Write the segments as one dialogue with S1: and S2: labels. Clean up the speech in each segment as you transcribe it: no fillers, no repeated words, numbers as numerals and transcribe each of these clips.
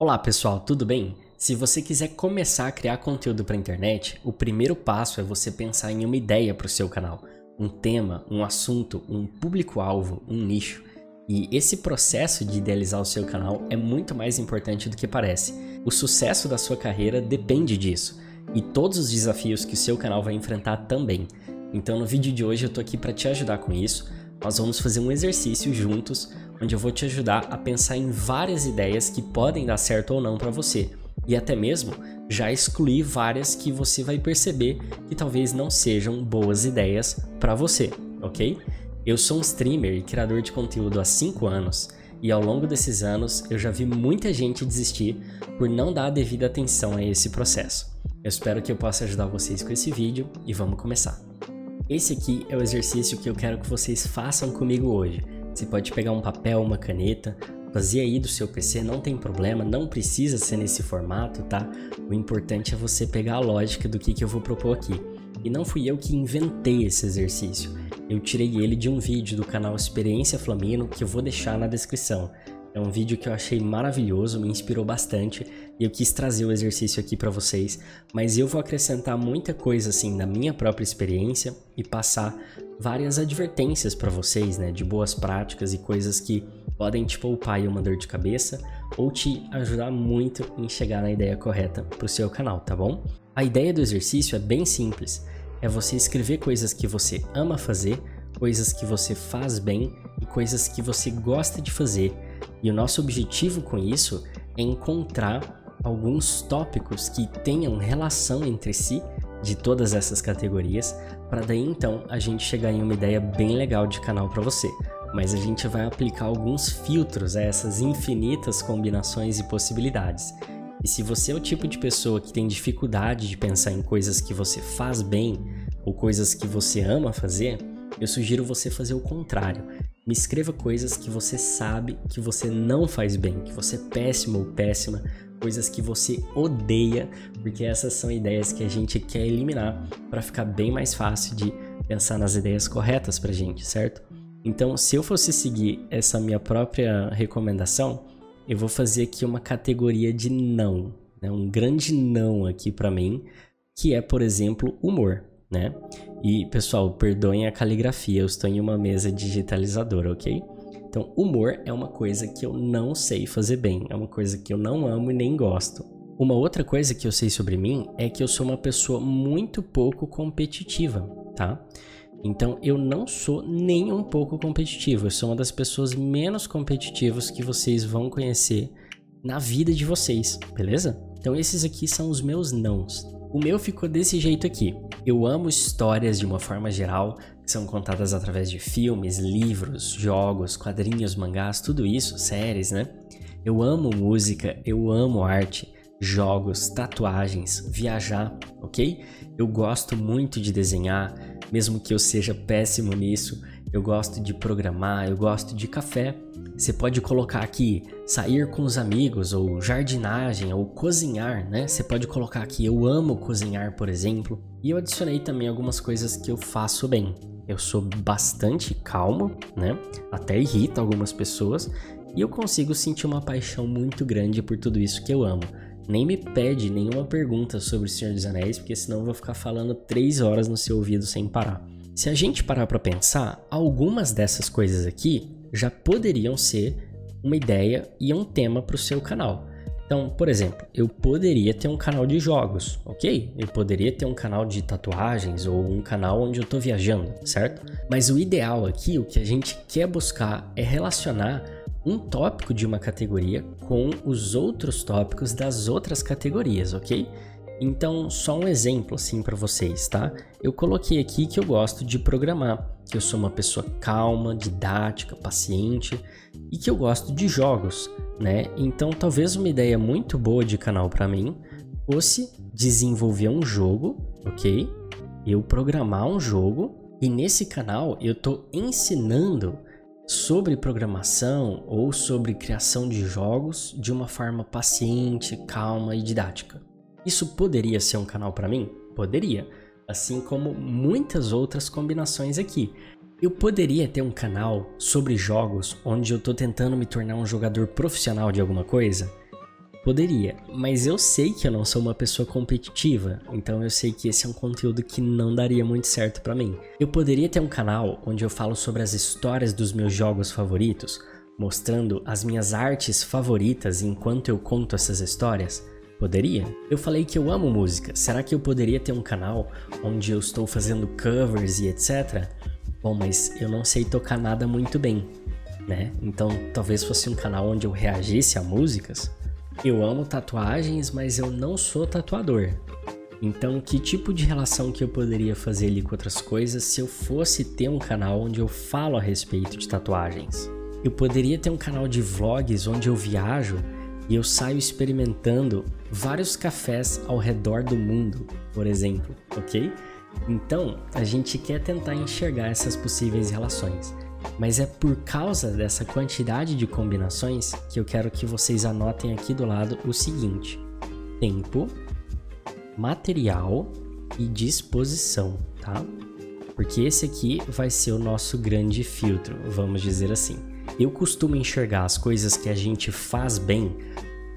S1: Olá pessoal, tudo bem? Se você quiser começar a criar conteúdo para a internet, o primeiro passo é você pensar em uma ideia para o seu canal, um tema, um assunto, um público-alvo, um nicho. E esse processo de idealizar o seu canal é muito mais importante do que parece. O sucesso da sua carreira depende disso, e todos os desafios que o seu canal vai enfrentar também. Então no vídeo de hoje eu tô aqui para te ajudar com isso. Nós vamos fazer um exercício juntos, onde eu vou te ajudar a pensar em várias ideias que podem dar certo ou não para você. E até mesmo já excluir várias que você vai perceber que talvez não sejam boas ideias para você, ok? Eu sou um streamer e criador de conteúdo há 5 anos, e ao longo desses anos eu já vi muita gente desistir por não dar a devida atenção a esse processo. Eu espero que eu possa ajudar vocês com esse vídeo e vamos começar. Esse aqui é o exercício que eu quero que vocês façam comigo hoje. Você pode pegar um papel, uma caneta, fazer aí do seu PC, não tem problema, não precisa ser nesse formato, tá? O importante é você pegar a lógica do que eu vou propor aqui. E não fui eu que inventei esse exercício, eu tirei ele de um vídeo do canal Experiência Flamino que eu vou deixar na descrição. É um vídeo que eu achei maravilhoso, me inspirou bastante e eu quis trazer o exercício aqui para vocês, mas eu vou acrescentar muita coisa assim da minha própria experiência e passar várias advertências para vocês, né, de boas práticas e coisas que podem te poupar aí uma dor de cabeça ou te ajudar muito em chegar na ideia correta para o seu canal, tá bom? A ideia do exercício é bem simples, é você escrever coisas que você ama fazer, coisas que você faz bem e coisas que você gosta de fazer. E o nosso objetivo com isso é encontrar alguns tópicos que tenham relação entre si de todas essas categorias, para daí então a gente chegar em uma ideia bem legal de canal para você. Mas a gente vai aplicar alguns filtros a essas infinitas combinações e possibilidades. E se você é o tipo de pessoa que tem dificuldade de pensar em coisas que você faz bem ou coisas que você ama fazer, eu sugiro você fazer o contrário. Me escreva coisas que você sabe que você não faz bem, que você é péssimo ou péssima, coisas que você odeia, porque essas são ideias que a gente quer eliminar para ficar bem mais fácil de pensar nas ideias corretas pra gente, certo? Então, se eu fosse seguir essa minha própria recomendação, eu vou fazer aqui uma categoria de não, né? Um grande não aqui pra mim, que é, por exemplo, humor, né? E, pessoal, perdoem a caligrafia, eu estou em uma mesa digitalizadora, ok? Então, humor é uma coisa que eu não sei fazer bem, é uma coisa que eu não amo e nem gosto. Uma outra coisa que eu sei sobre mim é que eu sou uma pessoa muito pouco competitiva, tá? Então, eu não sou nem um pouco competitivo, eu sou uma das pessoas menos competitivas que vocês vão conhecer na vida de vocês, beleza? Então, esses aqui são os meus nãos. O meu ficou desse jeito aqui. Eu amo histórias de uma forma geral, que são contadas através de filmes, livros, jogos, quadrinhos, mangás, tudo isso, séries, né? Eu amo música, eu amo arte, jogos, tatuagens, viajar, ok? Eu gosto muito de desenhar, mesmo que eu seja péssimo nisso. Eu gosto de programar, eu gosto de café. Você pode colocar aqui sair com os amigos, ou jardinagem, ou cozinhar, né? Você pode colocar aqui eu amo cozinhar, por exemplo. E eu adicionei também algumas coisas que eu faço bem. Eu sou bastante calmo, né? Até irrita algumas pessoas. E eu consigo sentir uma paixão muito grande por tudo isso que eu amo. Nem me pede nenhuma pergunta sobre o Senhor dos Anéis, porque senão eu vou ficar falando 3 horas no seu ouvido sem parar. Se a gente parar para pensar, algumas dessas coisas aqui já poderiam ser uma ideia e um tema para o seu canal. Então, por exemplo, eu poderia ter um canal de jogos, ok? Eu poderia ter um canal de tatuagens ou um canal onde eu estou viajando, certo? Mas o ideal aqui, o que a gente quer buscar é relacionar um tópico de uma categoria com os outros tópicos das outras categorias, ok? Então, só um exemplo assim para vocês, tá? Eu coloquei aqui que eu gosto de programar, que eu sou uma pessoa calma, didática, paciente e que eu gosto de jogos, né? Então, talvez uma ideia muito boa de canal para mim fosse desenvolver um jogo, ok? Eu programar um jogo e nesse canal eu tô ensinando sobre programação ou sobre criação de jogos de uma forma paciente, calma e didática. Isso poderia ser um canal para mim? Poderia, assim como muitas outras combinações aqui. Eu poderia ter um canal sobre jogos onde eu tô tentando me tornar um jogador profissional de alguma coisa? Poderia, mas eu sei que eu não sou uma pessoa competitiva, então eu sei que esse é um conteúdo que não daria muito certo pra mim. Eu poderia ter um canal onde eu falo sobre as histórias dos meus jogos favoritos, mostrando as minhas artes favoritas enquanto eu conto essas histórias? Poderia. Eu falei que eu amo música, será que eu poderia ter um canal onde eu estou fazendo covers e etc? Bom, mas eu não sei tocar nada muito bem, né? Então talvez fosse um canal onde eu reagisse a músicas. Eu amo tatuagens, mas eu não sou tatuador. Então, que tipo de relação que eu poderia fazer ali com outras coisas se eu fosse ter um canal onde eu falo a respeito de tatuagens? Eu poderia ter um canal de vlogs onde eu viajo e eu saio experimentando vários cafés ao redor do mundo, por exemplo, ok? Então, a gente quer tentar enxergar essas possíveis relações. Mas é por causa dessa quantidade de combinações que eu quero que vocês anotem aqui do lado o seguinte: tempo, material e disposição, tá? Porque esse aqui vai ser o nosso grande filtro, vamos dizer assim. Eu costumo enxergar as coisas que a gente faz bem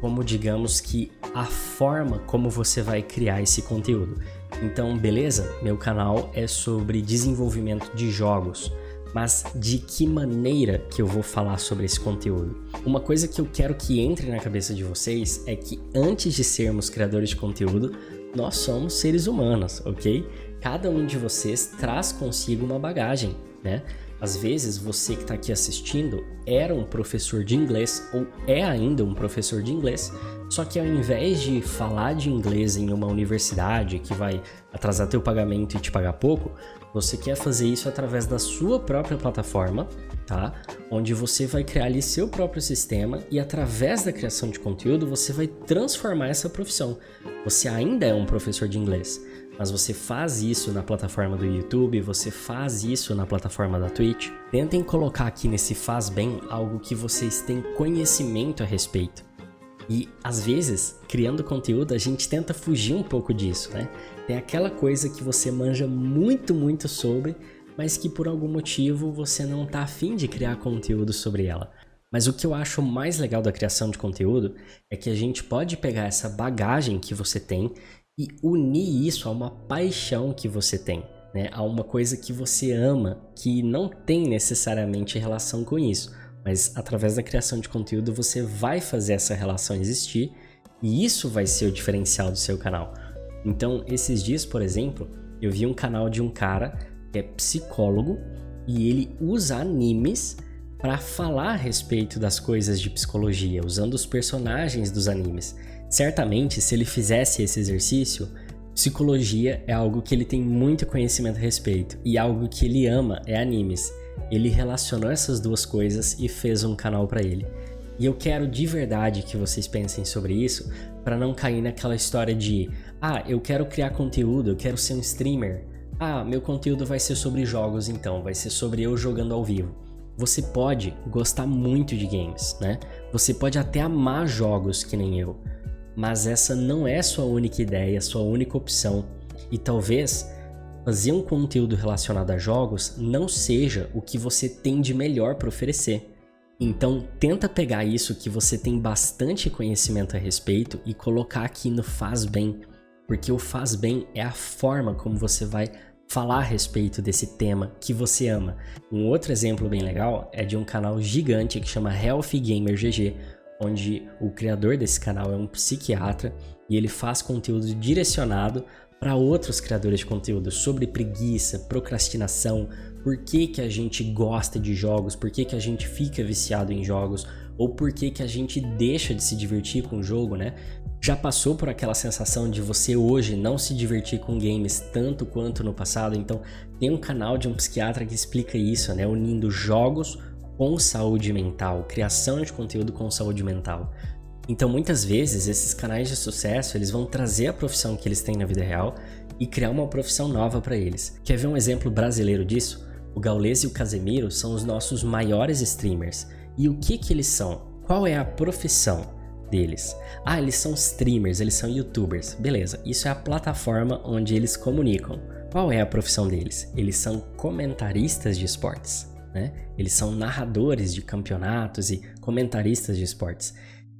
S1: como, digamos que, a forma como você vai criar esse conteúdo. Então, beleza? Meu canal é sobre desenvolvimento de jogos. Mas de que maneira que eu vou falar sobre esse conteúdo? Uma coisa que eu quero que entre na cabeça de vocês é que antes de sermos criadores de conteúdo, nós somos seres humanos, ok? Cada um de vocês traz consigo uma bagagem, né? Às vezes você que está aqui assistindo era um professor de inglês ou é ainda um professor de inglês, só que ao invés de falar de inglês em uma universidade que vai atrasar teu pagamento e te pagar pouco, você quer fazer isso através da sua própria plataforma, tá? Onde você vai criar ali seu próprio sistema e através da criação de conteúdo você vai transformar essa profissão. Você ainda é um professor de inglês, mas você faz isso na plataforma do YouTube, você faz isso na plataforma da Twitch. Tentem colocar aqui nesse faz bem algo que vocês têm conhecimento a respeito. E às vezes, criando conteúdo, a gente tenta fugir um pouco disso, né? Tem aquela coisa que você manja muito sobre, mas que por algum motivo você não tá afim de criar conteúdo sobre ela. Mas o que eu acho mais legal da criação de conteúdo é que a gente pode pegar essa bagagem que você tem e unir isso a uma paixão que você tem, né? A uma coisa que você ama, que não tem necessariamente relação com isso. Mas através da criação de conteúdo você vai fazer essa relação existir e isso vai ser o diferencial do seu canal. Então, esses dias, por exemplo, eu vi um canal de um cara que é psicólogo e ele usa animes para falar a respeito das coisas de psicologia, usando os personagens dos animes. Certamente, se ele fizesse esse exercício, psicologia é algo que ele tem muito conhecimento a respeito e algo que ele ama é animes. Ele relacionou essas duas coisas e fez um canal para ele. E eu quero de verdade que vocês pensem sobre isso para não cair naquela história de eu quero criar conteúdo, eu quero ser um streamer. Meu conteúdo vai ser sobre jogos então, vai ser sobre eu jogando ao vivo. Você pode gostar muito de games, né? Você pode até amar jogos que nem eu. Mas essa não é sua única ideia, sua única opção. E talvez fazer um conteúdo relacionado a jogos não seja o que você tem de melhor para oferecer. Então tenta pegar isso que você tem bastante conhecimento a respeito e colocar aqui no faz bem, porque o faz bem é a forma como você vai falar a respeito desse tema que você ama. Um outro exemplo bem legal é de um canal gigante que chama Healthy Gamer GG, onde o criador desse canal é um psiquiatra e ele faz conteúdo direcionado para outros criadores de conteúdo sobre preguiça, procrastinação, por que a gente gosta de jogos, por que a gente fica viciado em jogos, ou por que a gente deixa de se divertir com o jogo, né? Já passou por aquela sensação de você hoje não se divertir com games tanto quanto no passado? Então tem um canal de um psiquiatra que explica isso, né? Unindo jogos com saúde mental, criação de conteúdo com saúde mental. Então muitas vezes esses canais de sucesso eles vão trazer a profissão que eles têm na vida real e criar uma profissão nova para eles. Quer ver um exemplo brasileiro disso? O Gaules e o Casemiro são os nossos maiores streamers. E o que eles são? Qual é a profissão deles? Eles são streamers, eles são youtubers. Beleza, isso é a plataforma onde eles comunicam. Qual é a profissão deles? Eles são comentaristas de esportes, né? Eles são narradores de campeonatos e comentaristas de esportes.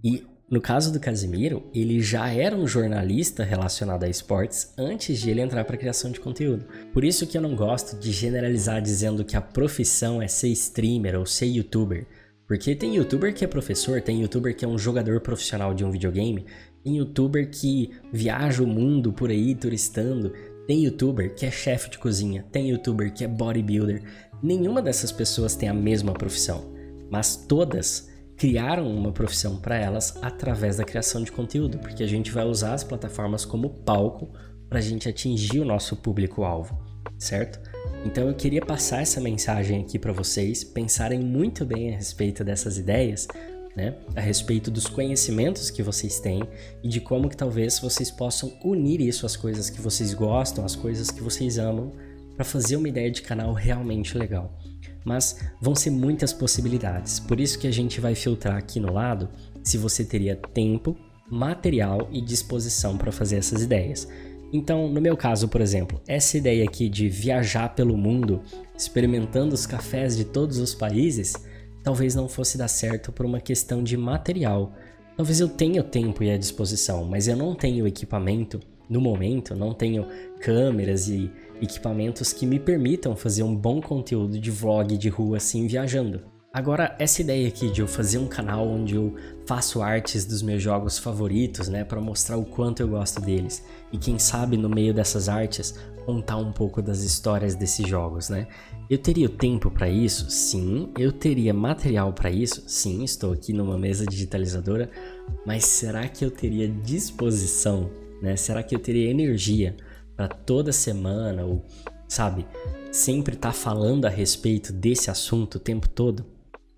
S1: E No caso do Casimiro, ele já era um jornalista relacionado a esportes antes de ele entrar para a criação de conteúdo. Por isso que eu não gosto de generalizar dizendo que a profissão é ser streamer ou ser youtuber. Porque tem youtuber que é professor, tem youtuber que é um jogador profissional de um videogame, tem youtuber que viaja o mundo por aí turistando, tem youtuber que é chefe de cozinha, tem youtuber que é bodybuilder. Nenhuma dessas pessoas tem a mesma profissão, mas todas criaram uma profissão para elas através da criação de conteúdo, porque a gente vai usar as plataformas como palco para a gente atingir o nosso público-alvo, certo? Então eu queria passar essa mensagem aqui para vocês pensarem muito bem a respeito dessas ideias, né? A respeito dos conhecimentos que vocês têm e de como que talvez vocês possam unir isso às coisas que vocês gostam, às coisas que vocês amam, para fazer uma ideia de canal realmente legal. Mas vão ser muitas possibilidades, por isso que a gente vai filtrar aqui no lado se você teria tempo, material e disposição para fazer essas ideias. Então, no meu caso, por exemplo, essa ideia aqui de viajar pelo mundo, experimentando os cafés de todos os países, talvez não fosse dar certo por uma questão de material. Talvez eu tenha o tempo e a disposição, mas eu não tenho equipamento no momento, não tenho câmeras e equipamentos que me permitam fazer um bom conteúdo de vlog de rua assim viajando. Agora, essa ideia aqui de eu fazer um canal onde eu faço artes dos meus jogos favoritos, né, para mostrar o quanto eu gosto deles e quem sabe no meio dessas artes contar um pouco das histórias desses jogos, né? Eu teria o tempo para isso? Sim. Eu teria material para isso? Sim, estou aqui numa mesa digitalizadora, mas será que eu teria disposição, né? Será que eu teria energia para toda semana ou, sabe, sempre estar falando a respeito desse assunto o tempo todo?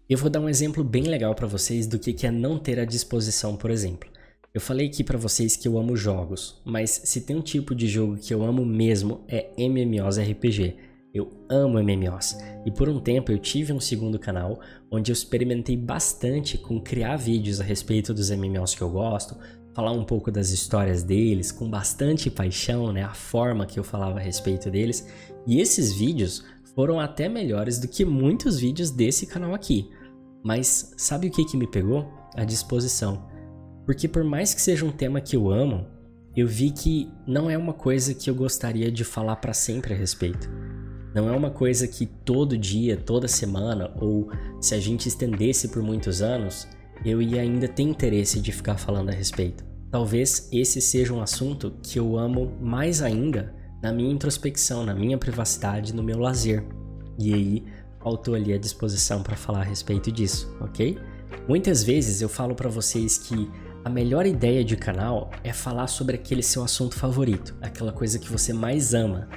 S1: Eu vou dar um exemplo bem legal para vocês do que é não ter a disposição, por exemplo. Eu falei aqui para vocês que eu amo jogos, mas se tem um tipo de jogo que eu amo mesmo é MMOs RPG. Eu amo MMOs. E por um tempo eu tive um segundo canal onde eu experimentei bastante com criar vídeos a respeito dos MMOs que eu gosto, falar um pouco das histórias deles, com bastante paixão, né? A forma que eu falava a respeito deles. E esses vídeos foram até melhores do que muitos vídeos desse canal aqui. Mas sabe o que me pegou? A disposição. Porque por mais que seja um tema que eu amo, eu vi que não é uma coisa que eu gostaria de falar para sempre a respeito. Não é uma coisa que todo dia, toda semana, ou se a gente estendesse por muitos anos, eu ia ainda ter interesse de ficar falando a respeito. Talvez esse seja um assunto que eu amo mais ainda na minha introspecção, na minha privacidade, no meu lazer. E aí, faltou ali a disposição para falar a respeito disso, ok? Muitas vezes eu falo para vocês que a melhor ideia de canal é falar sobre aquele seu assunto favorito, aquela coisa que você mais ama.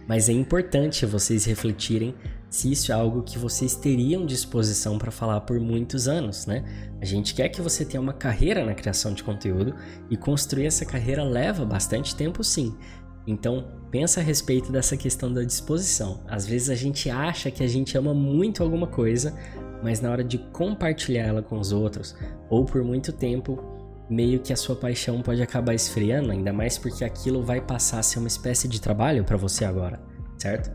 S1: Mas é importante vocês refletirem se isso é algo que vocês teriam disposição para falar por muitos anos, né? A gente quer que você tenha uma carreira na criação de conteúdo e construir essa carreira leva bastante tempo, sim. Então, pensa a respeito dessa questão da disposição. Às vezes a gente acha que a gente ama muito alguma coisa, mas na hora de compartilhar ela com os outros, ou por muito tempo, meio que a sua paixão pode acabar esfriando, ainda mais porque aquilo vai passar a ser uma espécie de trabalho para você agora, certo?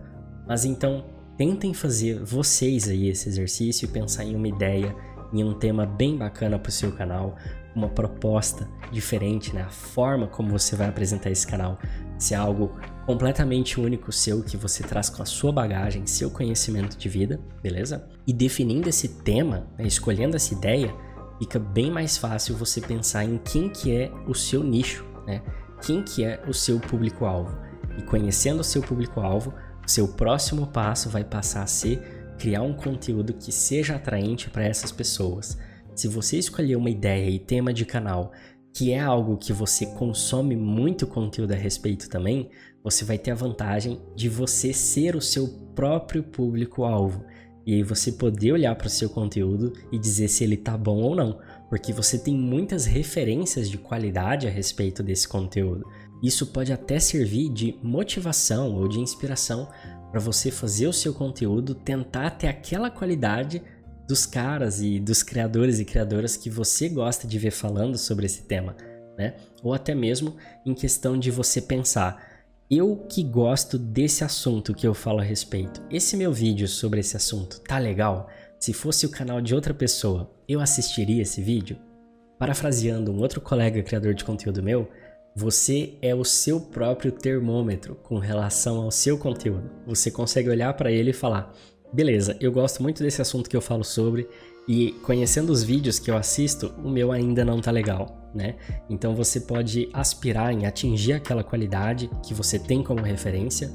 S1: Mas então, tentem fazer vocês aí esse exercício e pensar em uma ideia, em um tema bem bacana para o seu canal, uma proposta diferente, né? A forma como você vai apresentar esse canal, se é algo completamente único seu, que você traz com a sua bagagem, seu conhecimento de vida, beleza? E definindo esse tema, né, escolhendo essa ideia, fica bem mais fácil você pensar em quem que é o seu nicho, né? Quem que é o seu público-alvo. E conhecendo o seu público-alvo, o seu próximo passo vai passar a ser criar um conteúdo que seja atraente para essas pessoas. Se você escolher uma ideia e tema de canal que é algo que você consome muito conteúdo a respeito também, você vai ter a vantagem de você ser o seu próprio público-alvo. E aí você poder olhar para o seu conteúdo e dizer se ele tá bom ou não, porque você tem muitas referências de qualidade a respeito desse conteúdo. Isso pode até servir de motivação ou de inspiração para você fazer o seu conteúdo tentar ter aquela qualidade dos caras e dos criadores e criadoras que você gosta de ver falando sobre esse tema, né? Ou até mesmo em questão de você pensar: eu que gosto desse assunto que eu falo a respeito, esse meu vídeo sobre esse assunto tá legal? Se fosse o canal de outra pessoa, eu assistiria esse vídeo? Parafraseando um outro colega criador de conteúdo meu, você é o seu próprio termômetro com relação ao seu conteúdo. Você consegue olhar para ele e falar, beleza, eu gosto muito desse assunto que eu falo sobre e conhecendo os vídeos que eu assisto, o meu ainda não tá legal, né? Então você pode aspirar em atingir aquela qualidade que você tem como referência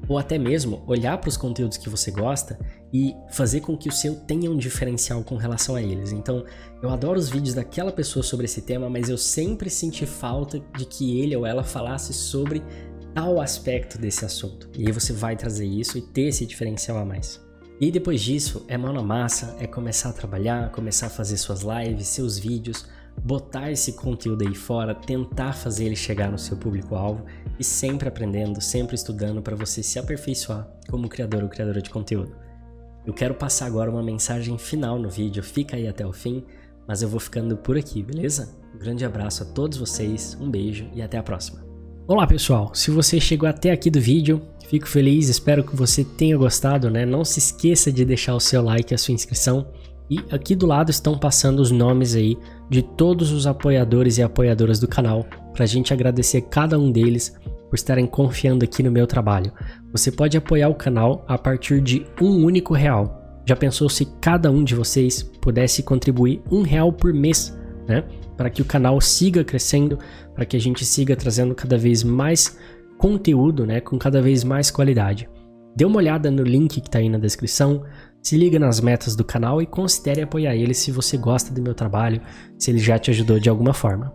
S1: ou até mesmo olhar para os conteúdos que você gosta e fazer com que o seu tenha um diferencial com relação a eles. Então, eu adoro os vídeos daquela pessoa sobre esse tema, mas eu sempre senti falta de que ele ou ela falasse sobre tal aspecto desse assunto. E aí você vai trazer isso e ter esse diferencial a mais. E depois disso, é mão na massa, é começar a trabalhar, começar a fazer suas lives, seus vídeos, botar esse conteúdo aí fora, tentar fazer ele chegar no seu público-alvo e sempre aprendendo, sempre estudando para você se aperfeiçoar como criador ou criadora de conteúdo. Eu quero passar agora uma mensagem final no vídeo, fica aí até o fim, mas eu vou ficando por aqui, beleza? Um grande abraço a todos vocês, um beijo e até a próxima. Olá pessoal, se você chegou até aqui do vídeo, fico feliz, espero que você tenha gostado, né? Não se esqueça de deixar o seu like e a sua inscrição. E aqui do lado estão passando os nomes aí de todos os apoiadores e apoiadoras do canal, para a gente agradecer cada um deles por estarem confiando aqui no meu trabalho. Você pode apoiar o canal a partir de um único real. Já pensou se cada um de vocês pudesse contribuir R$1 por mês, né? Para que o canal siga crescendo, para que a gente siga trazendo cada vez mais conteúdo, né? Com cada vez mais qualidade. Dê uma olhada no link que está aí na descrição. Se liga nas metas do canal e considere apoiar ele se você gosta do meu trabalho, se ele já te ajudou de alguma forma.